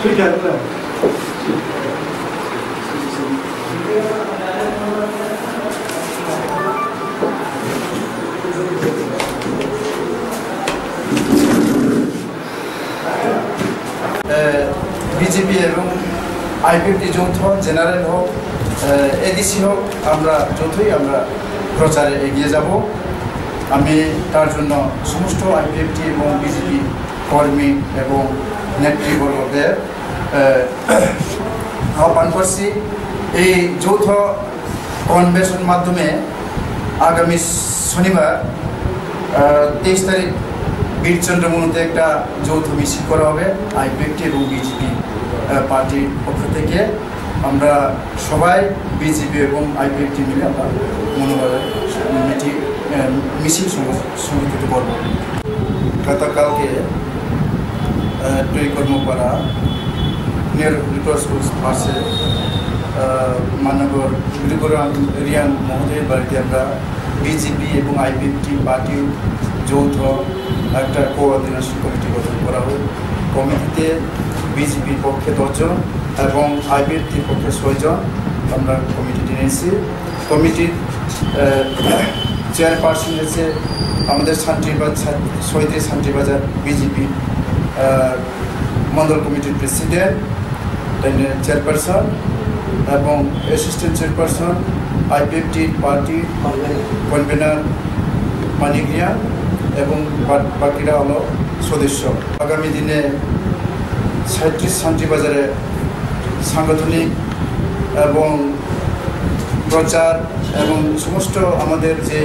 ठीक है বিজেপি এবং আইপিএফটি যৌথ জেনারেল হোক এডিসি হোক আমরা যৌথই আমরা প্রচারে এগিয়ে যাব। আমি তার জন্য সমস্ত আইপিএফটি এবং বিজেপি কর্মী এবং নেতৃবর্গদের আহ্বান করছি। এই যৌথ কনভেনশন মাধ্যমে আগামী শনিবার 23 তারিখ বীরচন্দ্রমনুতে একটা যৌথ মিছিল করা হবে আইপিএফটি এবং বিজেপি পার্টির পক্ষ থেকে। আমরা সবাই বিজেপি এবং আইপিএফটি মিলে আমরা মনোবলে মিছিল সংগঠিত করব। গতকালকে টুই কর্মপাড়া নিয়ার রিকোয়েস্ট পাশে মানগর গুরুগ্রাম রিয়ান মহোদয়ের বাড়িতে আমরা বিজেপি এবং আইপিএফটি পার্টির যৌথ একটা কোঅর্ডিনেশন কমিটি গঠন করা হয়। কমিটিতে বিজেপির পক্ষে 10 জন এবং আইপিএফটির পক্ষে 6 জন আমরা কমিটিটি নিয়েছি। কমিটির চেয়ারপারসন হচ্ছে আমাদের শহীদের শান্তিবাজার বিজেপি মন্ডল কমিটির প্রেসিডেন্ট চেয়ারপারসন এবং অ্যাসিস্ট্যান্ট চেয়ারপারসন আইপিএফটির পার্টি কনভেনার মানিক রিয়ান এবং বাকিরা হলো সদস্য। আগামী দিনে 37 শান্তিবাজারে সাংগঠনিক এবং প্রচার এবং সমস্ত আমাদের যে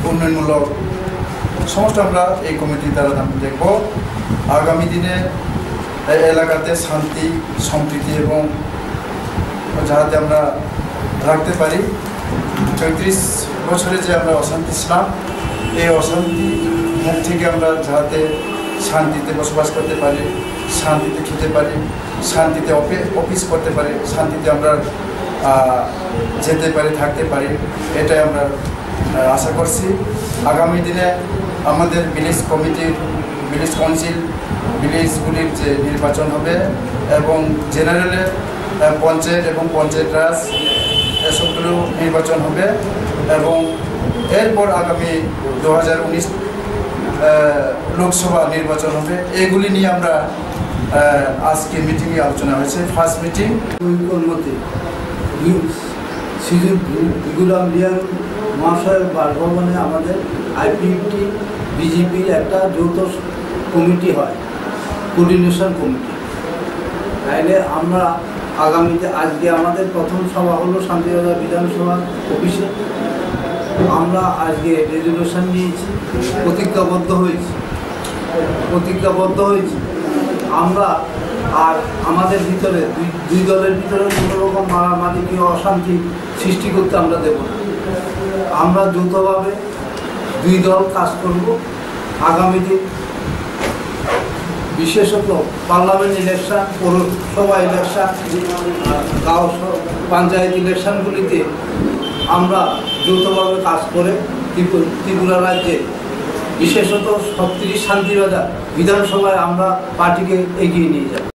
উন্নয়নমূলক সমস্ত আমরা এই কমিটির দ্বারা দেখব। আগামী দিনে এলাকাতে শান্তি সম্প্রীতি এবং যাতে আমরা রাখতে পারি। 34 বছরে যে আমরা অশান্তি ছিলাম এই অশান্তি মুখ থেকে আমরা যাতে শান্তিতে বসবাস করতে পারি, শান্তিতে খেতে পারি, শান্তিতে অফিস করতে পারি, শান্তিতে আমরা যেতে পারি, থাকতে পারি, এটাই আমরা আশা করছি। আগামী দিনে আমাদের ভিলেজ কমিটির ভিলেজ কাউন্সিল ভিলেজগুলির যে নির্বাচন হবে এবং জেনারেলে পঞ্চায়েত এবং পঞ্চায়েত রাজ এসবগুলো নির্বাচন হবে এবং এরপর আগামী 2019 লোকসভা নির্বাচন হবে। এগুলি নিয়ে আমরা আজকে মিটিংয়ে আলোচনা হয়েছে। ফার্স্ট মিটিং মতে শ্রী গুরুগ্রাম রিয়ান মহাশয়ের বাসভবনে আমাদের আইপিএফটি বিজেপির একটা যৌথ কমিটি হয়, কোঅর্ডিনেশন কমিটি। তাইলে আমরা আগামীতে আজকে আমাদের প্রথম সভা হলো শান্তিবাজার বিধানসভা অফিসে। আমরা আজকে রেজলিউশন নিয়েছি, প্রতিজ্ঞাবদ্ধ হয়েছি আমরা আর আমাদের ভিতরে দুই দলের ভিতরে কোনো রকম মারামারি কি অশান্তি সৃষ্টি করতে আমরা দেব না। আমরা যৌথভাবে দুই দল কাজ করব। আগামী দিন বিশেষত পার্লামেন্ট ইলেকশন, পৌরসভা ইলেকশন, গাঁও পঞ্চায়েত ইলেকশনগুলিতে আমরা যৌথভাবে কাজ করে ত্রিপুরা রাজ্যে বিশেষত 36 শান্তিবাজার বিধানসভায় আমরা পার্টিকে এগিয়ে নিয়ে যাব।